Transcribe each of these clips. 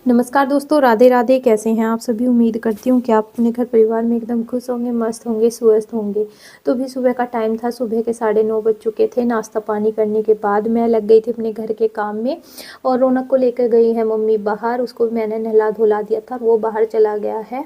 नमस्कार दोस्तों, राधे राधे। कैसे हैं आप सभी? उम्मीद करती हूँ कि आप अपने घर परिवार में एकदम खुश होंगे, मस्त होंगे, स्वस्थ होंगे। तो भी सुबह का टाइम था, सुबह के 9:30 बज चुके थे। नाश्ता पानी करने के बाद मैं लग गई थी अपने घर के काम में। और रौनक को लेकर गई है मम्मी बाहर, उसको मैंने नहला धुला दिया था, वो बाहर चला गया है।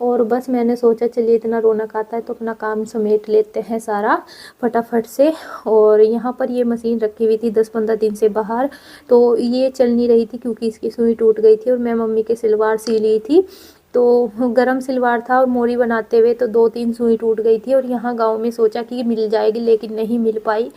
और बस मैंने सोचा चलिए इतना रौनक आता है तो अपना काम समेट लेते हैं सारा फटाफट से। और यहाँ पर ये मशीन रखी हुई थी 10-15 दिन से बाहर, तो ये चल नहीं रही थी क्योंकि इसकी सुई टूट गई थी। और मैं मम्मी के सलवार सी ली थी, तो गरम सलवार था और मोरी बनाते हुए तो 2-3 सुई टूट गई थी। और यहाँ गांव में सोचा कि मिल जाएगी, लेकिन नहीं मिल पाई।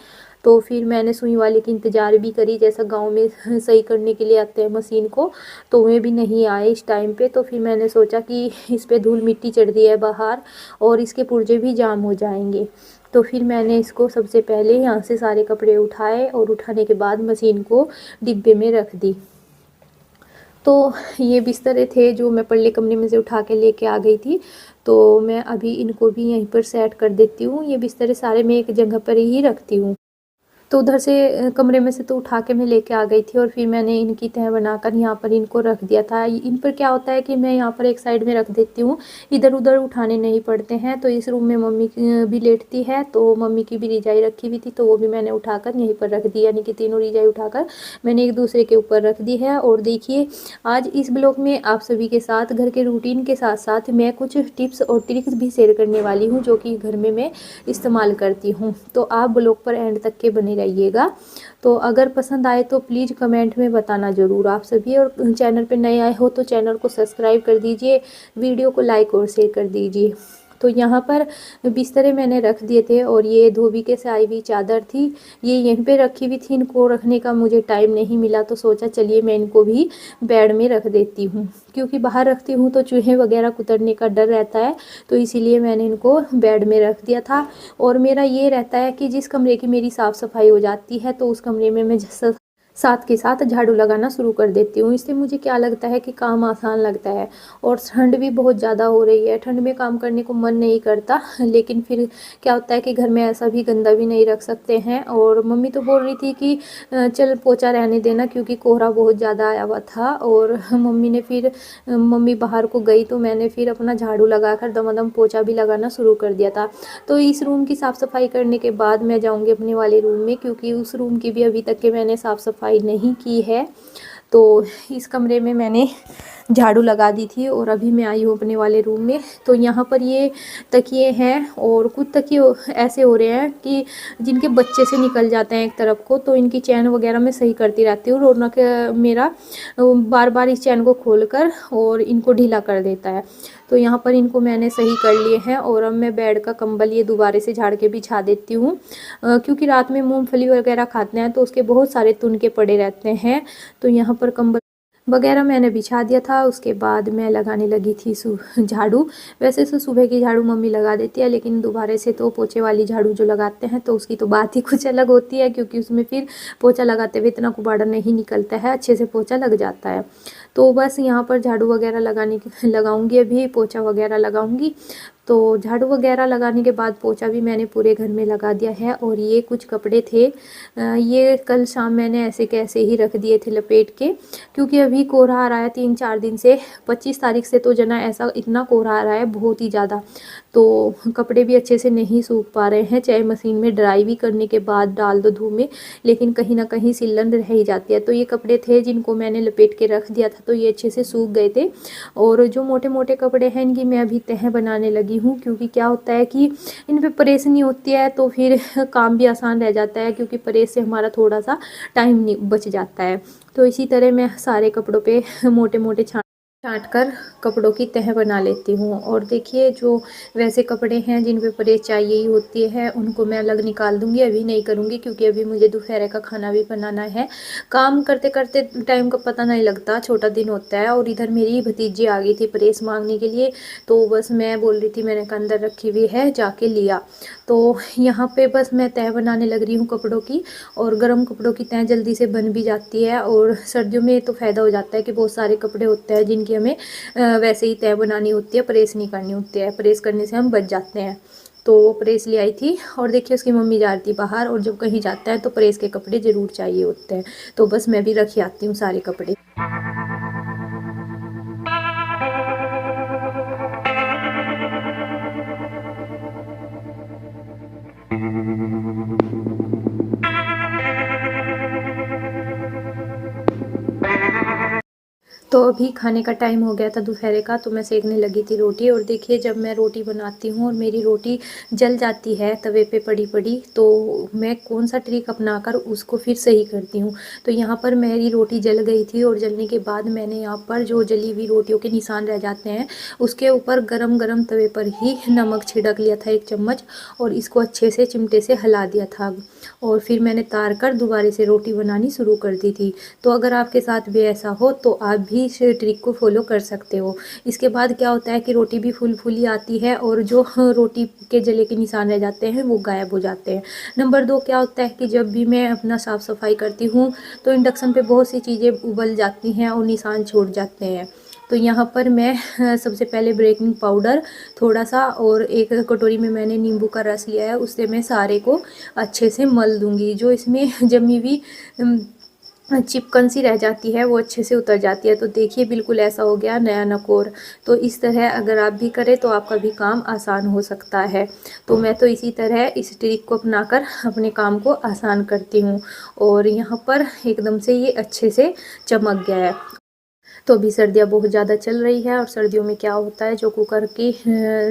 तो फिर मैंने सुई वाले की इंतज़ार भी करी, जैसा गांव में सही करने के लिए आते हैं मशीन को, तो वे भी नहीं आए इस टाइम पे। तो फिर मैंने सोचा कि इस पर धूल मिट्टी चढ़ दी है बाहर और इसके पुर्जे भी जाम हो जाएंगे। तो फिर मैंने इसको सबसे पहले यहाँ से सारे कपड़े उठाए और उठाने के बाद मशीन को डिब्बे में रख दी। तो ये बिस्तरे थे जो मैं परले कमरे में से उठा के लेके आ गई थी, तो मैं अभी इनको भी यहीं पर सेट कर देती हूँ। ये बिस्तरे सारे मैं एक जगह पर ही रखती हूँ। तो उधर से कमरे में से तो उठा के मैं लेके आ गई थी और फिर मैंने इनकी तह बनाकर यहाँ पर इनको रख दिया था। इन पर क्या होता है कि मैं यहाँ पर एक साइड में रख देती हूँ, इधर उधर उठाने नहीं पड़ते हैं। तो इस रूम में मम्मी भी लेटती है, तो मम्मी की भी रिजाई रखी हुई थी, तो वो भी मैंने उठाकर यहीं पर रख दी, यानी कि तीनों रिजाई उठाकर मैंने एक दूसरे के ऊपर रख दी है। और देखिए, आज इस ब्लॉग में आप सभी के साथ घर के रूटीन के साथ साथ मैं कुछ टिप्स और ट्रिक्स भी शेयर करने वाली हूँ, जो कि घर में मैं इस्तेमाल करती हूँ। तो आप ब्लॉग पर एंड तक के बने रहिएगा। तो अगर पसंद आए तो प्लीज़ कमेंट में बताना ज़रूर आप सभी। और चैनल पे नए आए हो तो चैनल को सब्सक्राइब कर दीजिए, वीडियो को लाइक और शेयर कर दीजिए। तो यहाँ पर बिस्तरे मैंने रख दिए थे और ये धोबी के से आई हुई चादर थी, ये यहीं पे रखी हुई थी। इनको रखने का मुझे टाइम नहीं मिला, तो सोचा चलिए मैं इनको भी बेड में रख देती हूँ, क्योंकि बाहर रखती हूँ तो चूहे वगैरह कुतरने का डर रहता है। तो इसीलिए मैंने इनको बेड में रख दिया था। और मेरा ये रहता है कि जिस कमरे की मेरी साफ़ सफाई हो जाती है तो उस कमरे में मैं साथ के साथ झाड़ू लगाना शुरू कर देती हूँ। इससे मुझे क्या लगता है कि काम आसान लगता है। और ठंड भी बहुत ज़्यादा हो रही है, ठंड में काम करने को मन नहीं करता, लेकिन फिर क्या होता है कि घर में ऐसा भी गंदा भी नहीं रख सकते हैं। और मम्मी तो बोल रही थी कि चल पोछा रहने देना, क्योंकि कोहरा बहुत ज़्यादा आया हुआ था। और मम्मी ने फिर मम्मी बाहर को गई तो मैंने फिर अपना झाड़ू लगाकर दमादम पोछा भी लगाना शुरू कर दिया था। तो इस रूम की साफ़ सफाई करने के बाद मैं जाऊंगी अपने वाले रूम में, क्योंकि उस रूम की भी अभी तक के मैंने साफ़ सफाई नहीं की है। तो इस कमरे में मैंने झाड़ू लगा दी थी और अभी मैं आई हूँ अपने वाले रूम में। तो यहाँ पर ये तकिए हैं और कुछ तकिए ऐसे हो रहे हैं कि जिनके बच्चे से निकल जाते हैं एक तरफ को, तो इनकी चैन वगैरह मैं सही करती रहती हूँ। रौनक मेरा बार बार इस चैन को खोलकर और इनको ढीला कर देता है। तो यहाँ पर इनको मैंने सही कर लिए हैं और अब मैं बेड का कंबल ये दोबारा से झाड़ के बिछा देती हूँ, क्योंकि रात में मूंगफली वगैरह खाते हैं तो उसके बहुत सारे तुनके पड़े रहते हैं। तो यहाँ पर कंबल वगैरह मैंने बिछा दिया था। उसके बाद मैं लगाने लगी थी झाड़ू। वैसे तो सुबह की झाड़ू मम्मी लगा देती है, लेकिन दोबारा से तो पोछे वाली झाड़ू जो लगाते हैं तो उसकी तो बात ही कुछ अलग होती है, क्योंकि उसमें फिर पोछा लगाते हुए इतना कुबाड़ा नहीं निकलता है, अच्छे से पोछा लग जाता है। तो बस यहाँ पर झाड़ू वगैरह लगाऊंगी, अभी पोछा वगैरह लगाऊंगी। तो झाड़ू वगैरह लगाने के बाद पोछा भी मैंने पूरे घर में लगा दिया है। और ये कुछ कपड़े थे, ये कल शाम मैंने ऐसे कैसे ही रख दिए थे लपेट के, क्योंकि अभी कोहरा आ रहा है 3-4 दिन से। 25 तारीख से तो जना ऐसा इतना कोहरा आ रहा है बहुत ही ज़्यादा, तो कपड़े भी अच्छे से नहीं सूख पा रहे हैं, चाहे मशीन में ड्राई भी करने के बाद डाल दो धूप में, लेकिन कहीं ना कहीं सिलन रह ही जाती है। तो ये कपड़े थे जिनको मैंने लपेट के रख दिया था, तो ये अच्छे से सूख गए थे। और जो मोटे मोटे कपड़े हैं इनकी मैं अभी तह बनाने लगी हूँ, क्योंकि क्या होता है कि इन पर प्रेस नहीं होती है तो फिर काम भी आसान रह जाता है, क्योंकि प्रेस से हमारा थोड़ा सा टाइम नहीं बच जाता है। तो इसी तरह मैं सारे कपड़ों पे मोटे मोटे छांट कर कपड़ों की तह बना लेती हूँ। और देखिए, जो वैसे कपड़े हैं जिन पे प्रेस चाहिए ही होती है उनको मैं अलग निकाल दूंगी, अभी नहीं करूँगी, क्योंकि अभी मुझे दोपहर का खाना भी बनाना है। काम करते करते टाइम का पता नहीं लगता, छोटा दिन होता है। और इधर मेरी भतीजी आ गई थी प्रेस मांगने के लिए, तो बस मैं बोल रही थी, मैंने कहा अंदर रखी हुई है जाके लिया। तो यहाँ पे बस मैं तह बनाने लग रही हूँ कपड़ों की। और गर्म कपड़ों की तह जल्दी से बन भी जाती है, और सर्दियों में तो फ़ायदा हो जाता है कि बहुत सारे कपड़े होते हैं जिनकी हमें वैसे ही तह बनानी होती है, प्रेस नहीं करनी होती है, प्रेस करने से हम बच जाते हैं। तो वो प्रेस ले आई थी। और देखिए, उसकी मम्मी जा रही थी बाहर, और जब कहीं जाता है तो प्रेस के कपड़े ज़रूर चाहिए होते हैं। तो बस मैं भी रख आती हूँ सारे कपड़े। तो अभी खाने का टाइम हो गया था दोपहर का, तो मैं सेकने लगी थी रोटी। और देखिए जब मैं रोटी बनाती हूँ और मेरी रोटी जल जाती है तवे पे पड़ी पड़ी, तो मैं कौन सा ट्रिक अपनाकर उसको फिर सही करती हूँ। तो यहाँ पर मेरी रोटी जल गई थी और जलने के बाद मैंने यहाँ पर जो जली हुई रोटियों के निशान रह जाते हैं उसके ऊपर गरम गरम तवे पर ही नमक छिड़क लिया था 1 चम्मच, और इसको अच्छे से चिमटे से हिला दिया था। और फिर मैंने तार कर दोबारा से रोटी बनानी शुरू कर दी थी। तो अगर आपके साथ भी ऐसा हो तो आप भी इस ट्रिक को फॉलो कर सकते हो। इसके बाद क्या होता है कि रोटी भी फूल फूली आती है और जो रोटी के जले के निशान रह जाते हैं वो गायब हो जाते हैं। नंबर 2 क्या होता है कि जब भी मैं अपना साफ़ सफाई करती हूँ तो इंडक्शन पे बहुत सी चीज़ें उबल जाती हैं और निशान छोड़ जाते हैं। तो यहाँ पर मैं सबसे पहले बेकिंग पाउडर थोड़ा सा और एक कटोरी में मैंने नींबू का रस लिया है, उससे मैं सारे को अच्छे से मल दूँगी। जो इसमें जमी हुई चिपकन सी रह जाती है वो अच्छे से उतर जाती है। तो देखिए बिल्कुल ऐसा हो गया नया नकोर। तो इस तरह अगर आप भी करें तो आपका भी काम आसान हो सकता है। तो मैं तो इसी तरह इस ट्रिक को अपनाकर अपने काम को आसान करती हूँ। और यहाँ पर एकदम से ये अच्छे से चमक गया है। तो अभी सर्दियाँ बहुत ज़्यादा चल रही है और सर्दियों में क्या होता है, जो कुकर की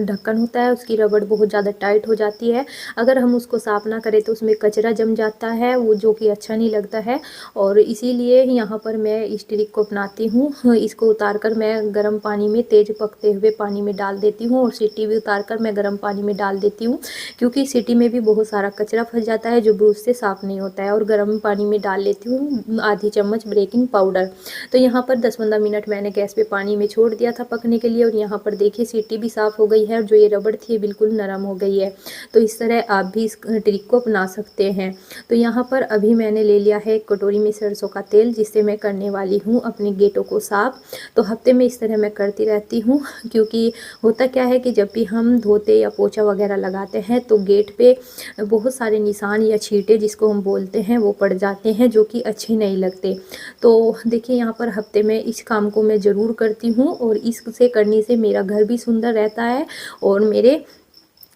ढक्कन होता है उसकी रबड़ बहुत ज़्यादा टाइट हो जाती है। अगर हम उसको साफ़ ना करें तो उसमें कचरा जम जाता है, वो जो कि अच्छा नहीं लगता है। और इसीलिए यहाँ पर मैं इस ट्रिक को अपनाती हूँ। इसको उतार कर मैं गर्म पानी में, तेज़ पकते हुए पानी में डाल देती हूँ, और सीटी भी उतार कर मैं गर्म पानी में डाल देती हूँ, क्योंकि सीटी में भी बहुत सारा कचरा फंस जाता है जो ब्रूश से साफ़ नहीं होता है। और गर्म पानी में डाल लेती हूँ आधी चम्मच बेकिंग पाउडर। तो यहाँ पर 10-15 मिनट मैंने गैस पे पानी में छोड़ दिया था पकने के लिए, और यहाँ पर देखिए सीटी भी साफ़ हो गई है और जो ये रबड़ थी बिल्कुल नरम हो गई है। तो इस तरह आप भी इस ट्रिक को अपना सकते हैं। तो यहाँ पर अभी मैंने ले लिया है एक कटोरी में सरसों का तेल, जिससे मैं करने वाली हूँ अपने गेटों को साफ़। तो हफ्ते में इस तरह मैं करती रहती हूँ, क्योंकि होता क्या है कि जब भी हम धोते या पोछा वगैरह लगाते हैं तो गेट पे बहुत सारे निशान या छींटे जिसको हम बोलते हैं वो पड़ जाते हैं, जो कि अच्छे नहीं लगते। तो देखिए यहाँ पर हफ्ते में इस काम को मैं ज़रूर करती हूँ, और इससे करने से मेरा घर भी सुंदर रहता है और मेरे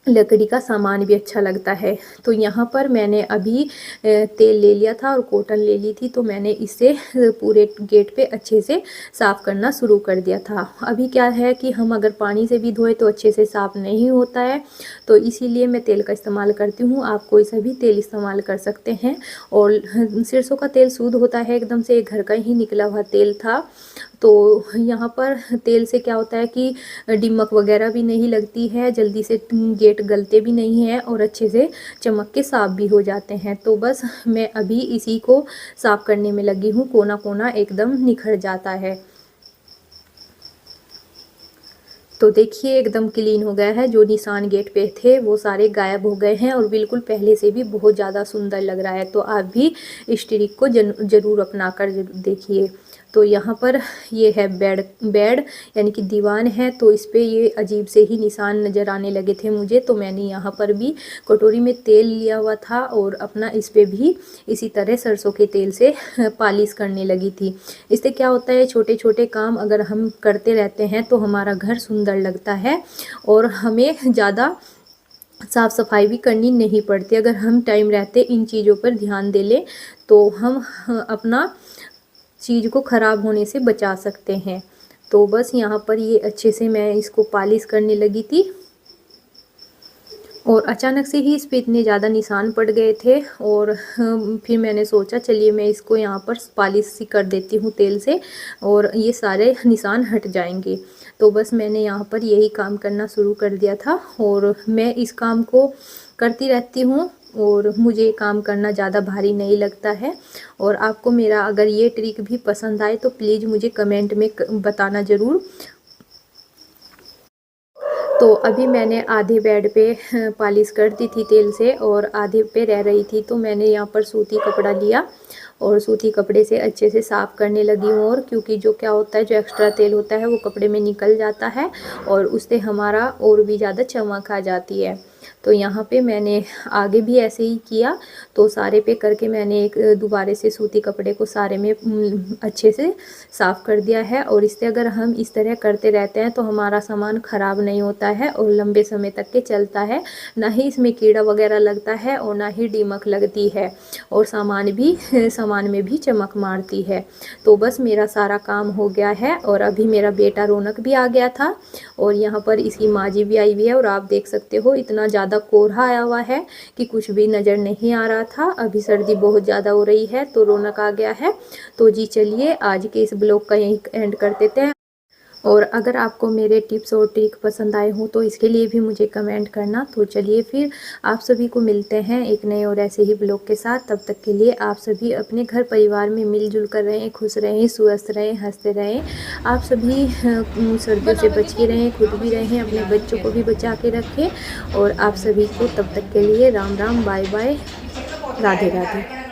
लकड़ी का सामान भी अच्छा लगता है। तो यहाँ पर मैंने अभी तेल ले लिया था और कॉटन ले ली थी, तो मैंने इसे पूरे गेट पे अच्छे से साफ़ करना शुरू कर दिया था। अभी क्या है कि हम अगर पानी से भी धोए तो अच्छे से साफ़ नहीं होता है, तो इसीलिए मैं तेल का इस्तेमाल करती हूँ। आप कोई सा भी तेल इस्तेमाल कर सकते हैं। और सरसों का तेल शुद्ध होता है एकदम से, घर का ही निकला हुआ तेल था। तो यहाँ पर तेल से क्या होता है कि दीमक वगैरह भी नहीं लगती है, जल्दी से गेट गलते भी नहीं हैं और अच्छे से चमक के साफ़ भी हो जाते हैं। तो बस मैं अभी इसी को साफ़ करने में लगी हूँ, कोना कोना एकदम निखर जाता है। तो देखिए एकदम क्लीन हो गया है, जो निशान गेट पे थे वो सारे गायब हो गए हैं और बिल्कुल पहले से भी बहुत ज़्यादा सुंदर लग रहा है। तो आप भी इस ट्रिक को ज़रूर अपना कर देखिए। तो यहाँ पर ये है बेड बेड यानी कि दीवान है, तो इस पे ये अजीब से ही निशान नज़र आने लगे थे मुझे। तो मैंने यहाँ पर भी कटोरी में तेल लिया हुआ था और अपना इस पे भी इसी तरह सरसों के तेल से पालिश करने लगी थी। इससे क्या होता है, छोटे छोटे काम अगर हम करते रहते हैं तो हमारा घर सुंदर लगता है और हमें ज़्यादा साफ़ सफाई भी करनी नहीं पड़ती। अगर हम टाइम रहते इन चीज़ों पर ध्यान दे लें तो हम अपना चीज़ को ख़राब होने से बचा सकते हैं। तो बस यहाँ पर ये अच्छे से मैं इसको पालिश करने लगी थी, और अचानक से ही इस पे इतने ज़्यादा निशान पड़ गए थे। और फिर मैंने सोचा चलिए मैं इसको यहाँ पर पालिश सी कर देती हूँ तेल से, और ये सारे निशान हट जाएंगे। तो बस मैंने यहाँ पर यही काम करना शुरू कर दिया था, और मैं इस काम को करती रहती हूँ और मुझे काम करना ज़्यादा भारी नहीं लगता है। और आपको मेरा अगर ये ट्रिक भी पसंद आए तो प्लीज़ मुझे कमेंट में बताना ज़रूर। तो अभी मैंने आधे बेड पे पालिश कर दी थी तेल से, और आधे पे रह रही थी। तो मैंने यहाँ पर सूती कपड़ा लिया और सूती कपड़े से अच्छे से साफ़ करने लगी हूँ। और क्योंकि जो क्या होता है, जो एक्स्ट्रा तेल होता है वो कपड़े में निकल जाता है और उससे हमारा और भी ज़्यादा चमक आ जाती है। तो यहाँ पे मैंने आगे भी ऐसे ही किया, तो सारे पे करके मैंने एक दोबारे से सूती कपड़े को सारे में अच्छे से साफ़ कर दिया है। और इससे अगर हम इस तरह करते रहते हैं तो हमारा सामान ख़राब नहीं होता है और लंबे समय तक के चलता है, ना ही इसमें कीड़ा वगैरह लगता है और ना ही दीमक लगती है, और सामान में भी चमक मारती है। तो बस मेरा सारा काम हो गया है और अभी मेरा बेटा रौनक भी आ गया था और यहाँ पर इसकी माँ जी भी आई हुई है। और आप देख सकते हो इतना ज़्यादा कोहरा आया हुआ है कि कुछ भी नज़र नहीं आ रहा था। अभी सर्दी बहुत ज़्यादा हो रही है तो रौनक आ गया है। तो जी चलिए आज के इस ब्लॉग का यहीं एंड कर देते हैं। और अगर आपको मेरे टिप्स और ट्रिक पसंद आए हों तो इसके लिए भी मुझे कमेंट करना। तो चलिए फिर आप सभी को मिलते हैं एक नए और ऐसे ही ब्लॉग के साथ। तब तक के लिए आप सभी अपने घर परिवार में मिलजुल कर रहें, खुश रहें, स्वस्थ रहें, हंसते रहें। आप सभी सर्दियों से बच के रहें, खुद भी रहें, अपने बच्चों को भी बचा के रखें। और आप सभी को तब तक के लिए राम राम, बाय बाय, राधे राधे।